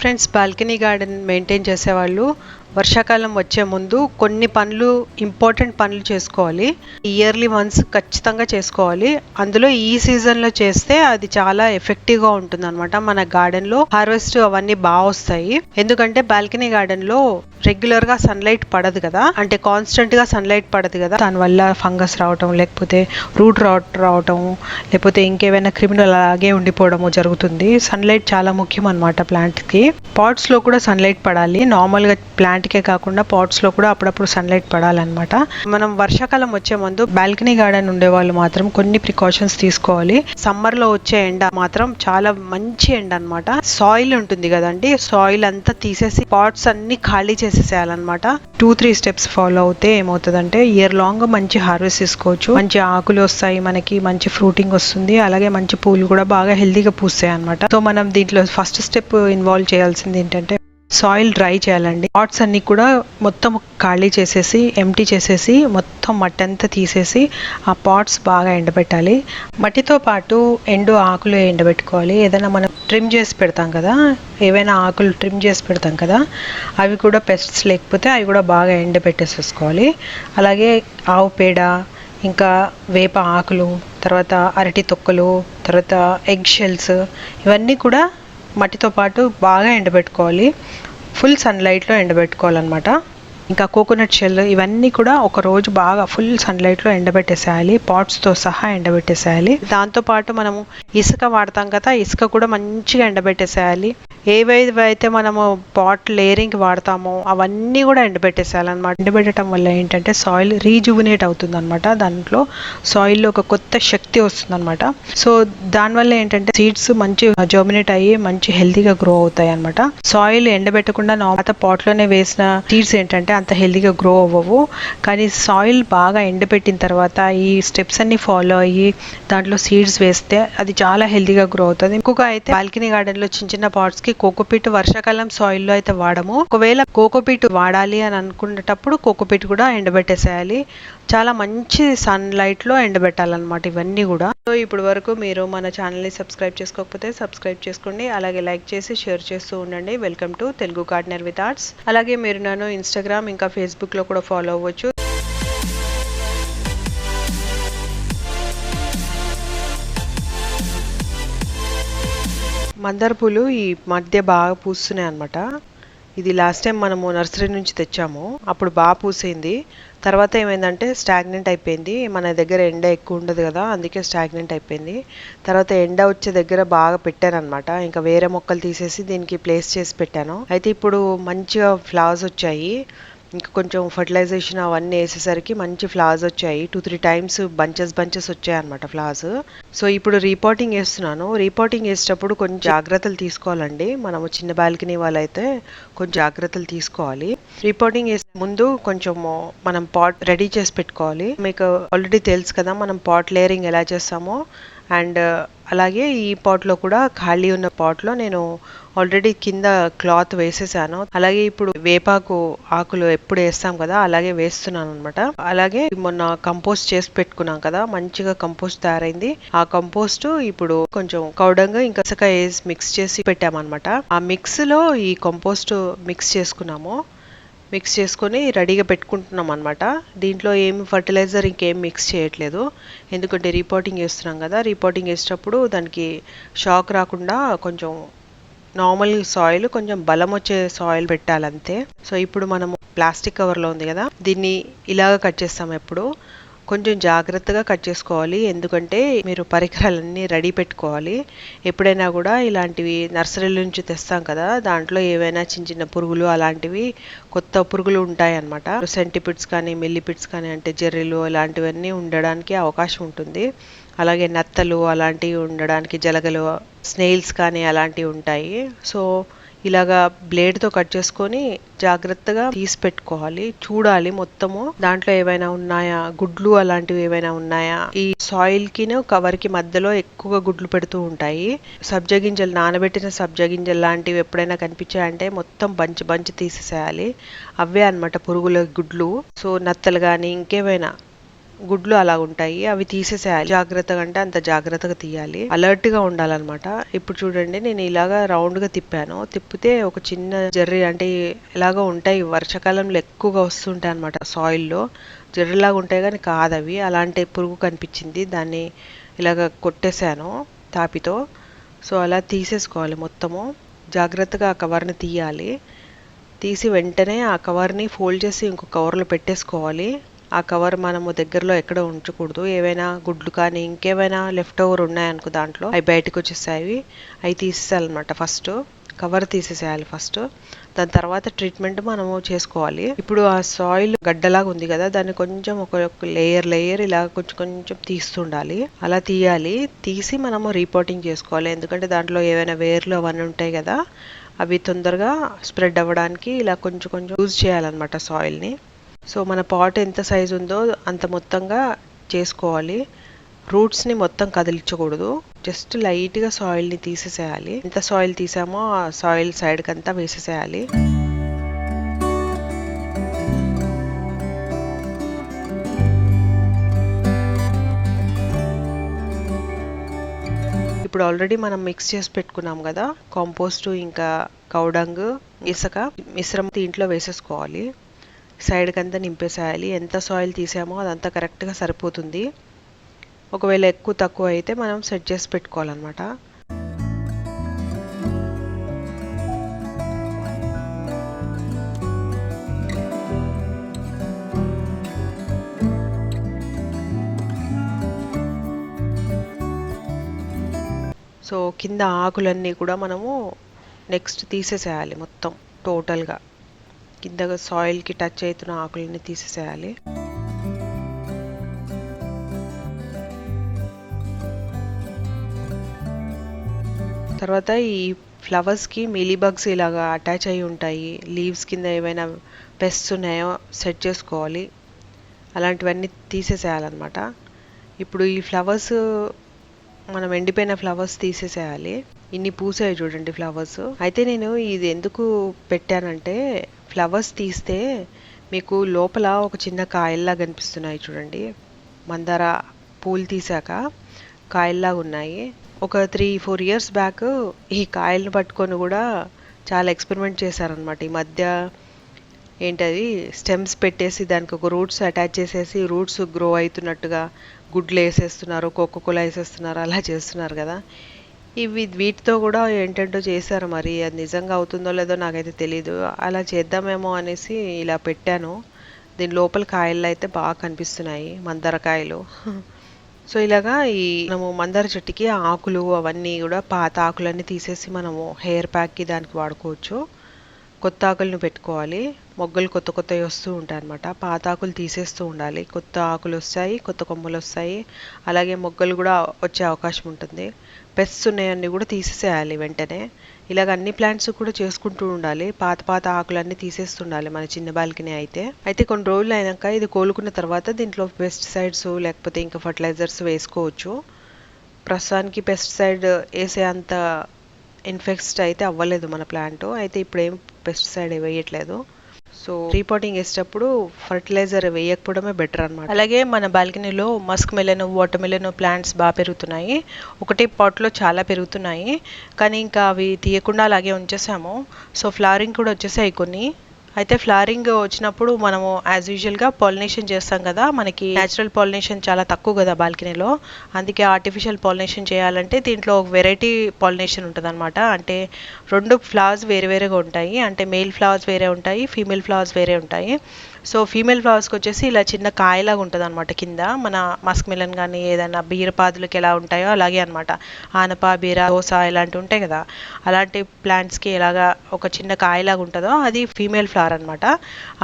Friends, balcony garden maintain చేసేవాళ్ళు వర్షాకాలం వచ్చే ముందు కొన్ని పనులు, ఇంపార్టెంట్ పనులు చేసుకోవాలి. ఇయర్లీ వన్స్ ఖచ్చితంగా చేసుకోవాలి. అందులో ఈ సీజన్లో చేస్తే అది చాలా ఎఫెక్టివ్గా ఉంటుంది అనమాట. మన గార్డెన్లో హార్వెస్ట్ అవన్నీ బాగా వస్తాయి. ఎందుకంటే బాల్కనీ గార్డెన్లో రెగ్యులర్గా సన్లైట్ పడదు కదా, అంటే కాన్స్టెంట్గా సన్లైట్ పడదు కదా. దానివల్ల ఫంగస్ రావటం, లేకపోతే రూట్ రావటం, లేకపోతే ఇంకేమైనా క్రిమినల్ అలాగే ఉండిపోవడము జరుగుతుంది. సన్లైట్ చాలా ముఖ్యం అనమాట ప్లాంట్కి. పాట్స్లో కూడా సన్లైట్ పడాలి. నార్మల్గా ప్లాంట్కే కాకుండా పాట్స్లో కూడా అప్పుడప్పుడు సన్లైట్ పడాలన్నమాట. మనం వర్షాకాలం వచ్చే ముందు బాల్కనీ గార్డెన్ ఉండే వాళ్ళు మాత్రం కొన్ని ప్రికాషన్స్ తీసుకోవాలి. సమ్మర్లో వచ్చే ఎండ మాత్రం చాలా మంచి ఎండ అనమాట. సాయిల్ ఉంటుంది కదండి, సాయిల్ అంతా తీసేసి పాట్స్ అన్ని ఖాళీ చేసేసేయాలన్నమాట. 2-3 స్టెప్స్ ఫాలో అవుతే ఏమవుతుందంటే ఇయర్ లాంగ్ మంచి హార్వెస్ట్ తీసుకోవచ్చు. మంచి ఆకులు వస్తాయి, మనకి మంచి ఫ్రూటింగ్ వస్తుంది, అలాగే మంచి పూలు కూడా బాగా హెల్దీగా పూస్తాయి అనమాట. సో మనం దీంట్లో ఫస్ట్ స్టెప్ ఇన్వాల్వ్ చేయాల్సింది ఏంటంటే సాయిల్ డ్రై చేయాలండి. పాట్స్ అన్ని కూడా మొత్తం ఖాళీ చేసేసి, ఎంటీ చేసేసి, మొత్తం మట్టి అంతా తీసేసి ఆ పాట్స్ బాగా ఎండబెట్టాలి. మట్టితో పాటు ఎండు ఆకులు ఎండబెట్టుకోవాలి. ఏదైనా మనం ట్రిమ్ చేసి పెడతాం కదా, ఏవైనా ఆకులు ట్రిమ్ చేసి పెడతాం కదా, అవి కూడా పెస్ట్స్ లేకపోతే అవి కూడా బాగా ఎండబెట్టేసేసుకోవాలి. అలాగే ఆవు పేడ, ఇంకా వేప ఆకులు, తర్వాత అరటి తొక్కలు, తర్వాత ఎగ్ షెల్స్, ఇవన్నీ కూడా మట్టితో పాటు బాగా ఎండబెట్టుకోవాలి. ఫుల్ సన్లైట్లో ఎండబెట్టుకోవాలన్నమాట. ఇంకా కోకోనట్ షెల్, ఇవన్నీ కూడా ఒక రోజు బాగా ఫుల్ సన్లైట్లో ఎండబెట్టేసేయాలి. పాట్స్తో సహా ఎండబెట్టేసేయాలి. దాంతోపాటు మనము ఇసుక వాడతాం కదా, ఇసుక కూడా మంచిగా ఎండబెట్టేసేయాలి. ఏవైతే మనము పాట్ లేయరింగ్కి వాడతామో అవన్నీ కూడా ఎండబెట్టేసేయాలన్నమాట. ఎండబెట్టడం వల్ల ఏంటంటే సాయిల్ రీజువినేట్ అవుతుంది అనమాట. దాంట్లో సాయిల్లో ఒక కొత్త శక్తి వస్తుంది అనమాట. సో దానివల్ల ఏంటంటే సీడ్స్ మంచి జర్మినేట్ అయ్యి మంచి హెల్తీగా గ్రో అవుతాయి అనమాట. సాయిల్ ఎండబెట్టకుండా పాత పాట్లోనే వేసిన సీడ్స్ ఏంటంటే అంత హెల్తీగా గ్రో అవ్వవు. కానీ సాయిల్ బాగా ఎండబెట్టిన తర్వాత ఈ స్టెప్స్ అన్ని ఫాలో అయ్యి దాంట్లో సీడ్స్ వేస్తే అది చాలా హెల్తీగా గ్రో అవుతుంది. ఎక్కువగా అయితే బాల్కనీ గార్డెన్లో చిన్న పాట్స్కి కోకోపీట్ వర్షాకాలం సాయిల్లో అయితే వాడము. ఒకవేళ కోకోపీట్ వాడాలి అని అనుకునేటప్పుడు కోకోపీట్ కూడా ఎండబెట్టేసేయాలి. చాలా మంచి సన్లైట్లో ఎండబెట్టాలన్నమాట ఇవన్నీ కూడా. సో ఇప్పుడు వరకు మీరు మన ఛానల్ని సబ్స్క్రైబ్ చేసుకోకపోతే సబ్స్క్రైబ్ చేసుకోండి, అలాగే లైక్ చేసి షేర్ చేస్తూ ఉండండి. Welcome to Telugu gardener with arts. అలాగే మీరు నన్ను ఇన్స్టాగ్రామ్ ఇంకా ఫేస్బుక్లో కూడా ఫాలో అవ్వచ్చు. మందార పూలు ఈ మధ్య బాగా పూస్తున్నాయి అనమాట. ఇది లాస్ట్ టైం మనము నర్సరీ నుంచి తెచ్చాము, అప్పుడు బాగా పూసింది. తర్వాత ఏమైందంటే స్టాగ్నెంట్ అయిపోయింది. మన దగ్గర ఎండ ఎక్కువ ఉండదు కదా, అందుకే స్టాగ్నెంట్ అయిపోయింది. తర్వాత ఎండ వచ్చే దగ్గర బాగా పెట్టాను అనమాట. ఇంకా వేరే మొక్కలు తీసేసి దీనికి ప్లేస్ చేసి పెట్టాను. అయితే ఇప్పుడు మంచిగా ఫ్లవర్స్ వచ్చాయి. ఇంకా కొంచెం ఫర్టిలైజేషన్ అవన్నీ వేసేసరికి మంచి ఫ్లవర్స్ వచ్చాయి. 2-3 టైమ్స్ బంచెస్ వచ్చాయి అనమాట ఫ్లవర్స్. సో ఇప్పుడు రీపాటింగ్ వేస్తున్నాను. రీపాటింగ్ వేసేటప్పుడు కొంచెం జాగ్రత్తలు తీసుకోవాలండి. మనము చిన్న బాల్కనీ వాళ్ళైతే కొంచెం జాగ్రత్తలు తీసుకోవాలి. రీపాటింగ్ వేసే ముందు కొంచెం మనం పాట్ రెడీ చేసి పెట్టుకోవాలి. మీకు ఆల్రెడీ తెలుసు కదా మనం పాట్ లేయరింగ్ ఎలా చేస్తామో. అండ్ అలాగే ఈ పాట్లో కూడా ఖాళీ ఉన్న పాట్లో నేను ఆల్రెడీ కింద క్లాత్ వేసేసాను. అలాగే ఇప్పుడు వేపాకు ఆకులు ఎప్పుడు వేస్తాం కదా అలాగే వేస్తున్నాను అనమాట. అలాగే మొన్న కంపోస్ట్ చేసి పెట్టుకున్నాం కదా, మంచిగా కంపోస్ట్ తయారైంది. ఆ కంపోస్ట్ ఇప్పుడు కొంచెం కౌడంగా ఇంకా ఇసుక వేసి మిక్స్ చేసి పెట్టామన్నమాట. ఆ మిక్స్ లో ఈ కంపోస్ట్ మిక్స్ చేసుకొని రెడీగా పెట్టుకుంటున్నాం అనమాట. దీంట్లో ఏమి ఫర్టిలైజర్ ఇంకేం మిక్స్ చేయట్లేదు, ఎందుకంటే రీపాటింగ్ వేస్తున్నాం కదా. రీపాటింగ్ వేసేటప్పుడు దానికి షాక్ రాకుండా కొంచెం నార్మల్ సాయిల్, కొంచెం బలం వచ్చే సాయిల్ పెట్టాలంతే. సో ఇప్పుడు మనము ప్లాస్టిక్ కవర్లో ఉంది కదా, దీన్ని ఇలాగ కట్ చేస్తాం. ఎప్పుడు కొంచెం జాగ్రత్తగా కట్ చేసుకోవాలి, ఎందుకంటే మీరు పరికరాలన్నీ రెడీ పెట్టుకోవాలి. ఎప్పుడైనా కూడా ఇలాంటివి నర్సరీల నుంచి తెస్తాం కదా, దాంట్లో ఏవైనా చిన్న పురుగులు అలాంటివి కొత్త పురుగులు ఉంటాయి అన్నమాట. సెంటిపిడ్స్ కానీ మిల్లిపిడ్స్ కానీ అంటే జెర్రీలు ఇలాంటివన్నీ ఉండడానికి అవకాశం ఉంటుంది. అలాగే నత్తలు అలాంటివి ఉండడానికి, జలగలు, స్నేల్స్ కానీ అలాంటివి ఉంటాయి. సో ఇలాగా బ్లేడ్తో కట్ చేసుకొని జాగ్రత్తగా తీసి పెట్టుకోవాలి. చూడాలి మొత్తము దాంట్లో ఏవైనా ఉన్నాయా, గుడ్లు అలాంటివి ఏవైనా ఉన్నాయా. ఈ సాయిల్ కి కవర్ కి మధ్యలో ఎక్కువగా గుడ్లు పెడుతూ ఉంటాయి. సబ్జా గింజలు, నానబెట్టిన సబ్జా గింజలు లాంటివి ఎప్పుడైనా కనిపించాయంటే మొత్తం బంచి తీసేసేయాలి. అవే అన్నమాట పురుగుల గుడ్లు. సో నత్తలు కానీ ఇంకేమైనా గుడ్లు అలా ఉంటాయి, అవి తీసేసేయాలి. జాగ్రత్తగా అంటే అంత జాగ్రత్తగా తీయాలి, అలర్ట్ గా ఉండాలన్నమాట. ఇప్పుడు చూడండి, నేను ఇలాగా రౌండ్ గా తిప్పాను. తిప్పితే ఒక చిన్న జర్రి అంటే ఇలాగ ఉంటాయి, వర్షాకాలంలో ఎక్కువగా వస్తుంటాయి అనమాట. సాయిల్లో జర్రిలాగా ఉంటాయి కానీ కాదు అవి. అలాంటి పురుగు కనిపించింది, దాన్ని ఇలాగ కొట్టేశాను తాపితో. సో అలా తీసేసుకోవాలి మొత్తము. జాగ్రత్తగా ఆ కవర్ని తీయాలి. తీసి వెంటనే ఆ కవర్ని ఫోల్డ్ చేసి ఇంకో కవర్లో పెట్టేసుకోవాలి. ఆ కవర్ మనము దగ్గరలో ఎక్కడ ఉంచకూడదు. ఏవైనా గుడ్లు కానీ ఇంకేమైనా లెఫ్ట్ ఓవర్ ఉన్నాయనుకో దాంట్లో, అవి బయటకు వచ్చేసాయి. అవి తీసేయాలన్నమాట. ఫస్ట్ కవర్ తీసేసేయాలి ఫస్ట్. దాని తర్వాత ట్రీట్మెంట్ మనము చేసుకోవాలి. ఇప్పుడు ఆ సాయిల్ గడ్డలాగా ఉంది కదా, దాన్ని కొంచెం ఒక లేయర్ ఇలా కొంచెం కొంచెం తీస్తుండాలి. అలా తీయాలి. తీసి మనము రీపోటింగ్ చేసుకోవాలి. ఎందుకంటే దాంట్లో ఏవైనా వేర్లు అవన్నీ ఉంటాయి కదా, అవి తొందరగా స్ప్రెడ్ అవ్వడానికి ఇలా కొంచెం కొంచెం యూజ్ చేయాలన్నమాట సాయిల్ని. సో మన పాట్ ఎంత సైజు ఉందో అంత మొత్తంగా చేసుకోవాలి. రూట్స్ని మొత్తం కదిలించకూడదు, జస్ట్ లైట్గా సాయిల్ని తీసేసేయాలి. ఎంత సాయిల్ తీసామో ఆ సాయిల్ సైడ్కి అంతా వేసేసేయాలి. ఇప్పుడు ఆల్రెడీ మనం మిక్స్ చేసి పెట్టుకున్నాం కదా, కాంపోస్ట్ ఇంకా కౌడంగ్, ఇసుక మిశ్రమం దీంట్లో వేసేసుకోవాలి. సైడ్కి అంతా నింపేసేయాలి. ఎంత సాయిల్ తీసామో అదంతా కరెక్ట్గా సరిపోతుంది. ఒకవేళ ఎక్కువ తక్కువ అయితే మనం సెట్ చేసి పెట్టుకోవాలన్నమాట. సో కింద ఆకులన్నీ కూడా మనము నెక్స్ట్ తీసేసేయాలి మొత్తం టోటల్గా. కింద సాయిల్కి టచ్ అవుతున్న ఆకులన్నీ తీసేసేయాలి. తర్వాత ఈ ఫ్లవర్స్కి మీలీ బగ్స్ ఇలాగా అటాచ్ అయి ఉంటాయి. లీవ్స్ కింద ఏమైనా పెస్ట్స్ ఉన్నాయో సెట్ చేసుకోవాలి. అలాంటివన్నీ తీసేసేయాలన్నమాట. ఇప్పుడు ఈ ఫ్లవర్స్ మనం ఎండిపోయిన ఫ్లవర్స్ తీసేసేయాలి. ఇన్ని పూసాయి చూడండి ఫ్లవర్స్. అయితే నేను ఇది ఎందుకు పెట్టానంటే, ఫ్లవర్స్ తీస్తే మీకు లోపల ఒక చిన్న కాయల్లా కనిపిస్తున్నాయి చూడండి. మందార పూలు తీసాక కాయల్లాగా ఉన్నాయి. ఒక 3-4 ఇయర్స్ బ్యాక్ ఈ కాయలను పట్టుకొని కూడా చాలా ఎక్స్పెరిమెంట్ చేశారనమాట. ఈ మధ్య ఏంటది స్టెమ్స్ పెట్టేసి దానికి ఒక రూట్స్ అటాచ్ చేసేసి రూట్స్ గ్రో అవుతున్నట్టుగా గుడ్లు వేసేస్తున్నారు, కోకోకోలా వేసేస్తున్నారు, అలా చేస్తున్నారు కదా. వీటితో కూడా ఏంటంటో చేశారు. మరి అది నిజంగా అవుతుందో లేదో నాకైతే తెలీదు. అలా చేద్దామేమో అనేసి ఇలా పెట్టాను. దీని లోపల కాయల్లో అయితే బాగా కనిపిస్తున్నాయి, మందార కాయలు. సో ఇలాగా ఈ మనము మందార చెట్టుకి ఆకులు అవన్నీ కూడా పాత ఆకులన్నీ తీసేసి మనము హెయిర్ ప్యాక్కి దానికి వాడుకోవచ్చు. కొత్త ఆకులను పెట్టుకోవాలి. మొగ్గలు కొత్త కొత్తవి వస్తూ ఉంటాయి అన్నమాట. పాత ఆకులు తీసేస్తూ ఉండాలి. కొత్త ఆకులు వస్తాయి, కొత్త కొమ్మలు వస్తాయి. అలాగే మొగ్గలు కూడా వచ్చే అవకాశం ఉంటుంది. పెస్ట్స్ ఉన్నాయన్నీ కూడా తీసేసేయాలి వెంటనే. ఇలాగ అన్ని ప్లాంట్స్ కూడా చేసుకుంటూ ఉండాలి. పాత పాత ఆకులన్నీ తీసేస్తుండాలి మన చిన్న బాల్కనీ అయితే కొన్ని రోజులు అయినాక ఇది కోలుకున్న తర్వాత దీంట్లో పెస్టిసైడ్స్ లేకపోతే ఇంకా ఫర్టిలైజర్స్ వేసుకోవచ్చు. ప్రస్తుతానికి పెస్టిసైడ్ వేసే అంత ఇన్ఫెక్ట్ అయితే అవ్వలేదు మన ప్లాంట్. అయితే ఇప్పుడు ఏం పెస్టిసైడ్ వేయట్లేదు. సో రీపోటింగ్ వేసేటప్పుడు ఫర్టిలైజర్ వేయకపోవడమే బెటర్ అనమాట. అలాగే మన బాల్కనీలో Musk melon, water melon plants బాగా పెరుగుతున్నాయి. ఒకటే పాట్లో చాలా పెరుగుతున్నాయి, కానీ ఇంకా అవి తీయకుండా అలాగే ఉంచేసాము. సో ఫ్లవరింగ్ కూడా వచ్చేసాయి కొన్ని. అయితే ఫ్లవరింగ్ వచ్చినప్పుడు మనము యాజ్ యూజువల్గా పాలినేషన్ చేస్తాం కదా, మనకి న్యాచురల్ పాలినేషన్ చాలా తక్కువ కదా బాల్కనీలో. అందుకే ఆర్టిఫిషియల్ పాలినేషన్ చేయాలంటే దీంట్లో వెరైటీ పాలినేషన్ ఉంటుంది అనమాట. అంటే 2 ఫ్లవర్స్ వేరే వేరేగా ఉంటాయి. అంటే మేల్ ఫ్లవర్స్ వేరే ఉంటాయి, ఫీమేల్ ఫ్లవర్స్ వేరే ఉంటాయి. సో ఫీమేల్ ఫ్లవర్స్కి వచ్చేసి ఇలా చిన్న కాయలాగా ఉంటుంది అనమాట కింద. మన మస్క్ మిలన్ కానీ ఏదైనా బీరపాదులకి ఎలా ఉంటాయో అలాగే అనమాట. ఆనప, బీర, దోస ఇలాంటివి ఉంటాయి కదా, అలాంటి ప్లాంట్స్కి ఎలాగా ఒక చిన్న కాయలాగా ఉంటుందో అది ఫీమేల్ ఫ్లవర్ అనమాట.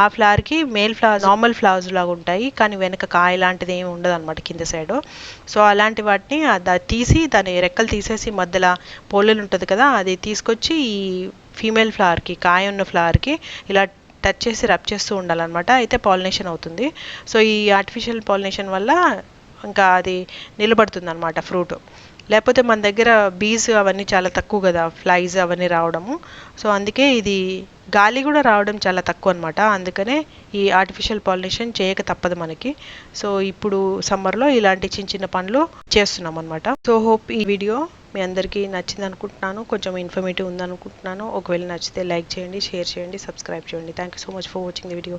ఆ ఫ్లవర్కి మేల్ ఫ్లవర్ నార్మల్ ఫ్లవర్స్ లాగా ఉంటాయి, కానీ వెనక కాయ లాంటిది ఏమి ఉండదు అనమాట కింద సైడ్. సో అలాంటి వాటిని తీసి దాని రెక్కలు తీసేసి మధ్యలో పోలెలు ఉంటుంది కదా, అది తీసుకొచ్చి ఈ ఫీమేల్ ఫ్లవర్కి, కాయ ఉన్న ఫ్లవర్కి ఇలా టచ్ చేసి రబ్ చేస్తూ ఉండాలన్నమాట. అయితే పాలినేషన్ అవుతుంది. సో ఈ ఆర్టిఫిషియల్ పాలినేషన్ వల్ల ఇంకా అది నిలబడుతుంది అనమాట ఫ్రూట్. లేకపోతే మన దగ్గర బీస్ అవన్నీ చాలా తక్కువ కదా, ఫ్లైస్ అవన్నీ రావడము. సో అందుకే ఇది గాలి కూడా రావడం చాలా తక్కువ అనమాట. అందుకనే ఈ ఆర్టిఫిషియల్ పాలినేషన్ చేయక తప్పదు మనకి. సో ఇప్పుడు సమ్మర్లో ఇలాంటి చిన్న చిన్న పనులు చేస్తున్నాం అనమాట. సో హోప్ ఈ వీడియో మీ అందరికీ నచ్చింది అనుకుంటున్నాను, కొంచెం ఇన్ఫర్మేటివ్ ఉందనుకుంటున్నాను. ఒకవేళ నచ్చితే లైక్ చేయండి, షేర్ చేయండి, సబ్స్క్రైబ్ చేయండి. Thank you so much for watching the video.